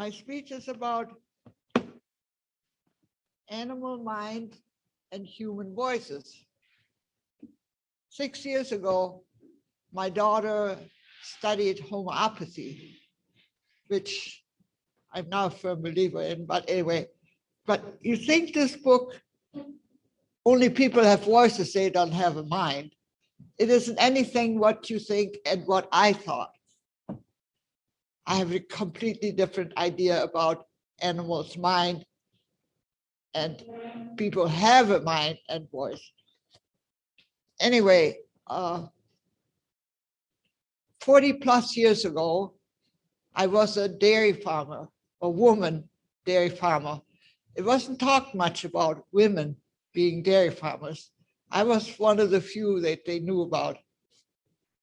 My speech is about animal mind and human voices. 6 years ago, my daughter studied homeopathy, which I'm now a firm believer in, but anyway. But you think this book, only people have voices, they don't have a mind. It isn't anything what you think and what I thought. I have a completely different idea about animals' mind, and people have a mind and voice. Anyway, 40 plus years ago, I was a dairy farmer, a woman dairy farmer. It wasn't talked much about women being dairy farmers. I was one of the few that they knew about.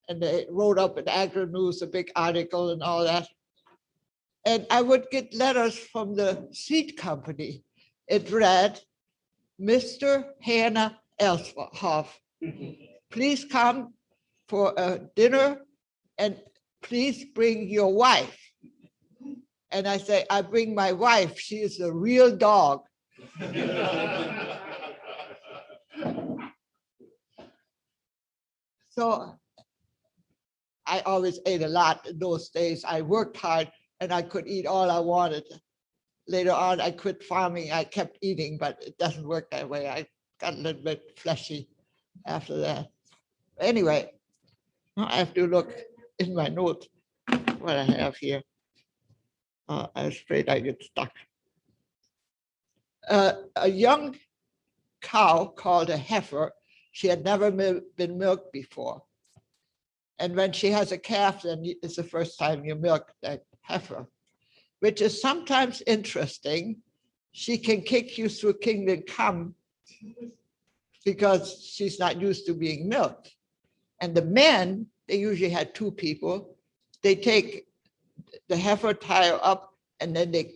And they wrote up in Agri News, a big article and all that. And I would get letters from the seed company. It read, Mr. Hanna Elshoff, please come for a dinner and please bring your wife. And I say, I bring my wife, she is a real dog. So I always ate a lot in those days. I worked hard and I could eat all I wanted. Later on, I quit farming. I kept eating, but it doesn't work that way. I got a little bit fleshy after that. Anyway, I have to look in my notes what I have here. I'm afraid I get stuck. A young cow called a heifer, she had never been milked before. And when she has a calf, then it's the first time you milk that heifer, which is sometimes interesting. She can kick you through kingdom come because she's not used to being milked. And the men, they usually had two people, they take the heifer, tie her up, and then they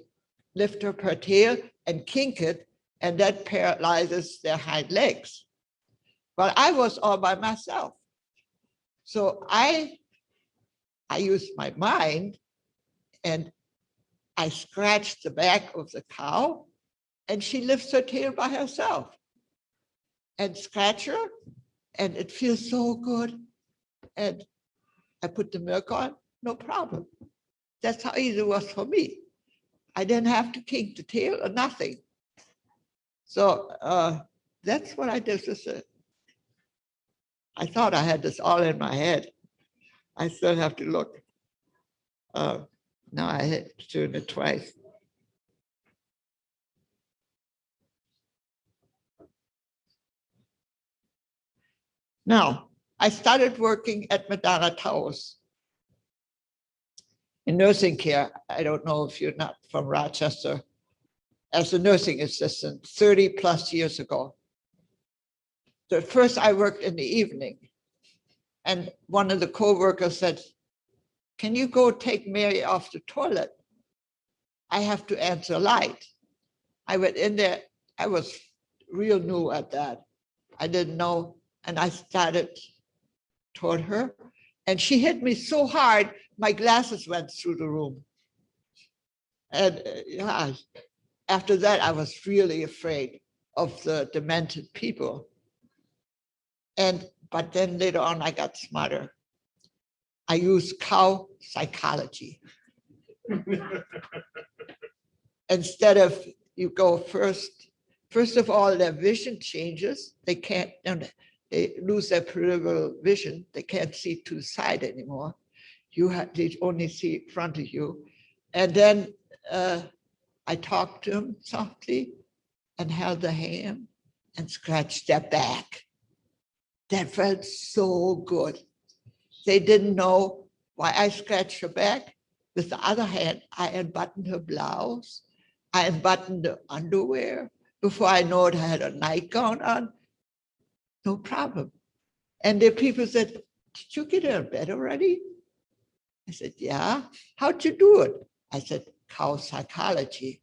lift up her tail and kink it, and that paralyzes their hind legs. But I was all by myself. So I used my mind and I scratched the back of the cow and she lifts her tail by herself and scratch her and it feels so good. And I put the milk on, no problem. That's how easy it was for me. I didn't have to kink the tail or nothing. So that's what I did. I thought I had this all in my head. I still have to look. Now I had to do it twice. Now, I started working at Madonna Towers in nursing care. I don't know if you're not from Rochester, as a nursing assistant 30 plus years ago. So at first I worked in the evening and one of the co-workers said, can you go take Mary off the toilet? I have to answer light. I went in there, I was real new at that. I didn't know, and I started toward her and she hit me so hard, my glasses went through the room. And yeah, after that, I was really afraid of the demented people. But then later on, I got smarter. I used cow psychology. Instead of you go first of all, their vision changes. They lose their peripheral vision. They can't see to the side anymore. They only see in front of you. And then I talked to them softly and held their hand and scratched their back. That felt so good. They didn't know why I scratched her back. With the other hand, I unbuttoned her blouse. I unbuttoned the underwear. Before I know it, I had a nightgown on. No problem. And the people said, did you get her in bed already? I said, yeah. How'd you do it? I said, cow psychology.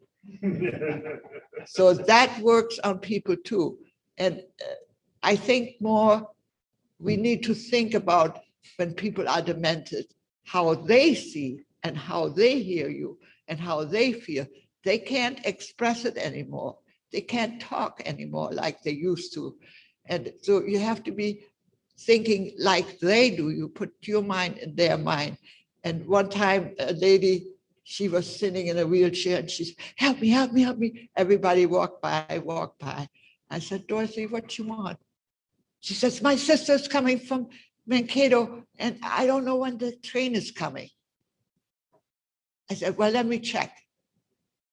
So that works on people too. And I think we need to think about when people are demented, how they see and how they hear you. and how they feel. They can't express it anymore. They can't talk anymore like they used to. And so you have to be thinking like they do. You put your mind in their mind. And one time a lady, she was sitting in a wheelchair and she's, help me, help me, help me. Everybody walked by, walked by. I said, Dorothy, what you want? She says, my sister's coming from Mankato and I don't know when the train is coming. I said, well, let me check.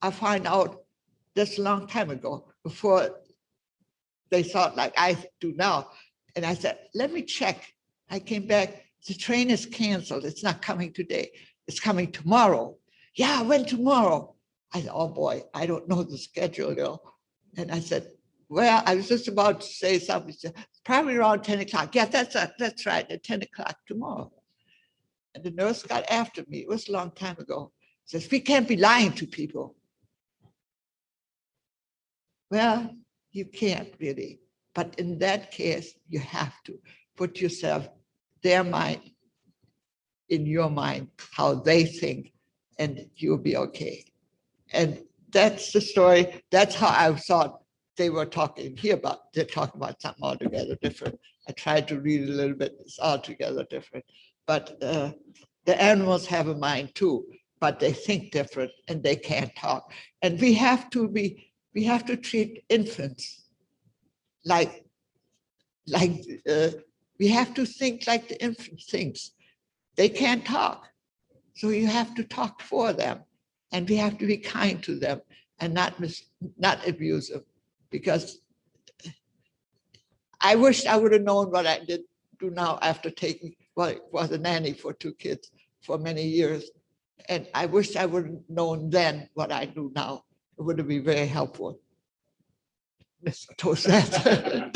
I find out this a long time ago, before they thought like I do now. And I said, let me check. I came back, the train is canceled. It's not coming today. It's coming tomorrow. Yeah, when tomorrow? I said, oh boy, I don't know the schedule though. And I said, well, I was just about to say something. She said, probably around 10 o'clock. Yeah, that's right, at 10 o'clock tomorrow. And the nurse got after me. It was a long time ago. Says, we can't be lying to people. Well, you can't really. But in that case, you have to put yourself, their mind, in your mind, how they think, and you'll be okay. And that's the story. That's how I thought they were talking here about. They're talking about something altogether different. I tried to read a little bit. It's altogether different. But the animals have a mind too, but they think different and they can't talk. And we have to treat infants like we have to think like the infant thinks. They can't talk. So you have to talk for them. And we have to be kind to them and not abuse them. Because I wish I would have known what I do now after taking, well, was a nanny for 2 kids for many years. And I wish I would have known then what I do now. It would have been very helpful. Mr. Toastmaster.